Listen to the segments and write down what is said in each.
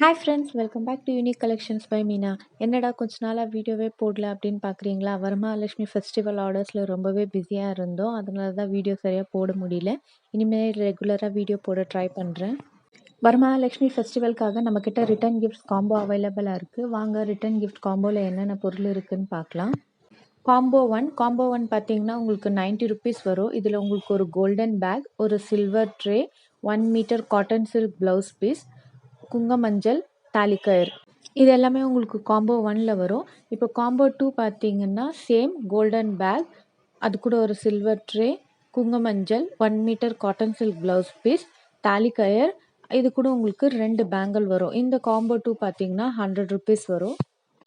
Hi friends, welcome back to unique collections by Meena. என்னடா கொஞ்ச நாளாக வீடியோவே போடல அப்படின்னு பார்க்குறீங்களா? வரமகாலட்சுமி ஃபெஸ்டிவல் ஆர்டர்ஸில் ரொம்பவே பிஸியாக இருந்தோம். அதனால தான் வீடியோ சரியாக போட முடியல. இனிமேல் ரெகுலராக வீடியோ போட ட்ரை பண்ணுறேன். வரமகாலட்சுமி ஃபெஸ்டிவலுக்காக நம்மக்கிட்ட ரிட்டன் கிஃப்ட்ஸ் காம்போ அவைலபிளாக இருக்குது. வாங்க ரிட்டன் கிஃப்ட் காம்போவில் என்னென்ன பொருள் இருக்குதுன்னு பார்க்கலாம். காம்போ ஒன் பார்த்தீங்கன்னா உங்களுக்கு 90 ருபீஸ் வரும். இதில் உங்களுக்கு ஒரு கோல்டன் பேக், ஒரு silver tray, 1 metre cotton silk blouse piece, குங்குமஞ்சள், தாலிக்கயிறு, இது எல்லாமே உங்களுக்கு காம்போ ஒன்ல வரும். இப்போ காம்போ டூ பார்த்தீங்கன்னா சேம் கோல்டன் பேக், அது கூட ஒரு சில்வர் ட்ரே, குங்குமஞ்சள், 1 metre cotton silk blouse piece, தாலிக்கயிறு, இது கூட உங்களுக்கு 2 பேங்கிள் வரும். இந்த காம்போ டூ பார்த்தீங்கன்னா 100 ருபீஸ் வரும்.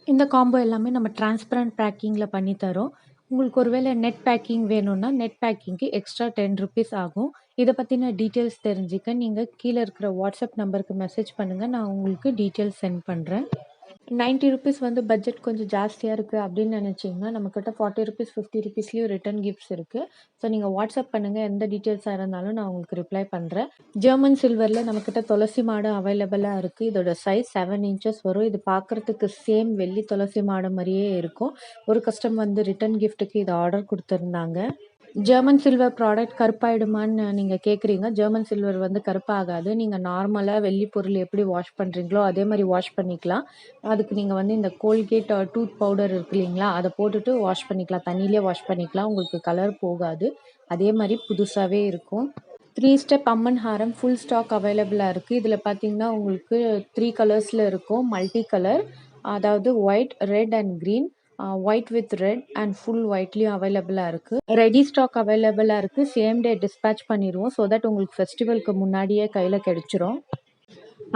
இந்த காம்போ எல்லாமே நம்ம டிரான்ஸ்பரண்ட் பேக்கிங்கில் பண்ணி தரோம். உங்களுக்கு ஒருவேளை நெட் பேக்கிங் வேணும்னா நெட் பேக்கிங்க்கு எக்ஸ்ட்ரா 10 ருபீஸ் ஆகும். இதை பற்றின டீட்டெயில்ஸ் தெரிஞ்சுக்க நீங்கள் கீழே இருக்கிற வாட்ஸ்அப் நம்பருக்கு மெசேஜ் பண்ணுங்கள். நான் உங்களுக்கு டீட்டெயில்ஸ் சென்ட் பண்ணுறேன். 90 ருபீஸ் வந்து பட்ஜெட் கொஞ்சம் ஜாஸ்தியாக இருக்குது அப்படின்னு நினச்சிங்கன்னா நம்மக்கிட்ட 40 ருபீஸ் 50 ருபீஸ்லேயும் ரிட்டன் கிஃப்ட்ஸ் இருக்குது. ஸோ நீங்கள் வாட்ஸ்அப் பண்ணுங்கள், எந்த டீட்டெயில்ஸாக இருந்தாலும் நான் உங்களுக்கு ரிப்ளை பண்ணுறேன். ஜெர்மன் சில்வரில் நம்மக்கிட்ட துளசி மாடம் அவைலபிளாக இருக்குது. இதோட சைஸ் 7 இன்ச்சஸ் வரும். இது பார்க்குறதுக்கு சேம் வெள்ளி துளசி மாடம் மாதிரியே இருக்கும். ஒரு கஸ்டமர் வந்து ரிட்டன் கிஃப்ட்டுக்கு இதை ஆர்டர் கொடுத்துருந்தாங்க. ஜெர்மன் சில்வர் ப்ராடக்ட் கருப்பாயிடுமான்னு நீங்கள் கேட்குறீங்க. ஜெர்மன் சில்வர் வந்து கருப்பாகாது. நீங்கள் நார்மலாக வெள்ளி பொருள் எப்படி வாஷ் பண்ணுறீங்களோ அதே மாதிரி வாஷ் பண்ணிக்கலாம். அதுக்கு நீங்கள் வந்து இந்த கோல்கேட் டூத் பவுடர் இருக்கு இல்லைங்களா, அதை போட்டுட்டு வாஷ் பண்ணிக்கலாம். தண்ணியிலே வாஷ் பண்ணிக்கலாம். உங்களுக்கு கலர் போகாது. அதே மாதிரி புதுசாகவே இருக்கும். 3 ஸ்டெப் அம்மன் ஹாரம் ஃபுல் ஸ்டாக் அவைலபிளாக இருக்குது. இதில் பார்த்தீங்கன்னா உங்களுக்கு 3 கலர்ஸில் இருக்கும். மல்டி கலர், அதாவது white, red and green, white with red and full ஒயிட்லேயும் அவைலபிளாக இருக்குது. ரெடி ஸ்டாக் அவைலபிளாக இருக்குது. சேம் டே டிஸ்பேச் பண்ணிடுவோம். ஸோ தட் உங்களுக்கு ஃபெஸ்டிவலுக்கு முன்னாடியே கையில் கிடச்சிரும்.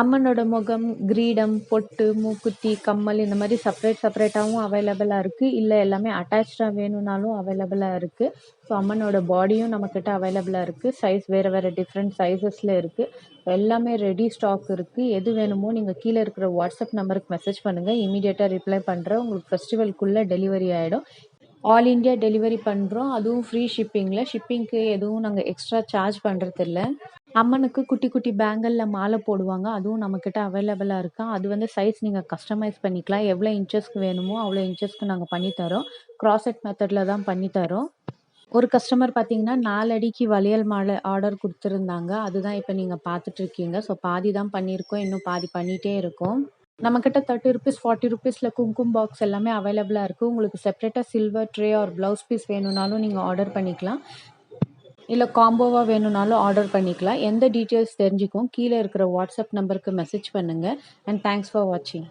அம்மனோட முகம், கிரீடம், பொட்டு, மூக்குத்தி, கம்மல், இந்த மாதிரி செப்பரேட்டாகவும் அவைலபிளாக இருக்குது. இல்லை எல்லாமே அட்டாச்சாக வேணும்னாலும் அவைலபிளாக இருக்குது. ஸோ அம்மனோட பாடியும் நம்மக்கிட்ட அவைலபிளாக இருக்குது. சைஸ் வேறு டிஃப்ரெண்ட் சைஸஸில் இருக்குது. எல்லாமே ரெடி ஸ்டாக் இருக்குது. எது வேணுமோ நீங்கள் கீழே இருக்கிற வாட்ஸ்அப் நம்பருக்கு மெசேஜ் பண்ணுங்கள். இமீடியட்டாக ரிப்ளை பண்ணுறேன். உங்களுக்கு ஃபெஸ்டிவல்குள்ளே டெலிவரி ஆகிடும். ஆல் இண்டியா டெலிவரி பண்ணுறோம். அதுவும் ஃப்ரீ ஷிப்பிங்கில். ஷிப்பிங்க்கு எதுவும் நாங்கள் எக்ஸ்ட்ரா சார்ஜ் பண்ணுறதில்ல. அம்மனுக்கு குட்டி குட்டி பேங்கிளில் மாலை போடுவாங்க. அதுவும் நம்மக்கிட்ட அவைலபிளாக இருக்கா. அது வந்து சைஸ் நீங்கள் கஸ்டமைஸ் பண்ணிக்கலாம். எவ்வளோ இன்ச்சஸ்க்கு வேணுமோ அவ்வளோ இன்ச்சஸ்க்கு நாங்கள் பண்ணித்தரோம். க்ராஸெட் மெத்தடில் தான் பண்ணித்தரோம். ஒரு கஸ்டமர் பார்த்தீங்கன்னா 4 அடிக்கு வளையல் மாலை ஆர்டர் கொடுத்துருந்தாங்க. அதுதான் இப்போ நீங்கள் பார்த்துட்ருக்கீங்க. ஸோ பாதி தான் பண்ணியிருக்கோம். இன்னும் பாதி பண்ணிகிட்டே இருக்கோம். நம்மக்கிட்ட 30 ருபீஸ் 40 ருபீஸில் குங்குமம் பாக்ஸ் எல்லாமே அவைலபிளாக இருக்குது. உங்களுக்கு செப்பரேட்டாக silver tray or blouse piece வேணும்னாலும் நீங்கள் ஆர்டர் பண்ணிக்கலாம். இல்லை காம்போவாக வேணும்னாலும் ஆர்டர் பண்ணிக்கலாம். எந்த டீட்டெயில்ஸ் தெரிஞ்சுக்கும் கீழே இருக்கிற வாட்ஸ்அப் நம்பருக்கு மெசேஜ் பண்ணுங்கள். அண்ட் தேங்க்ஸ் ஃபார் வாட்சிங்.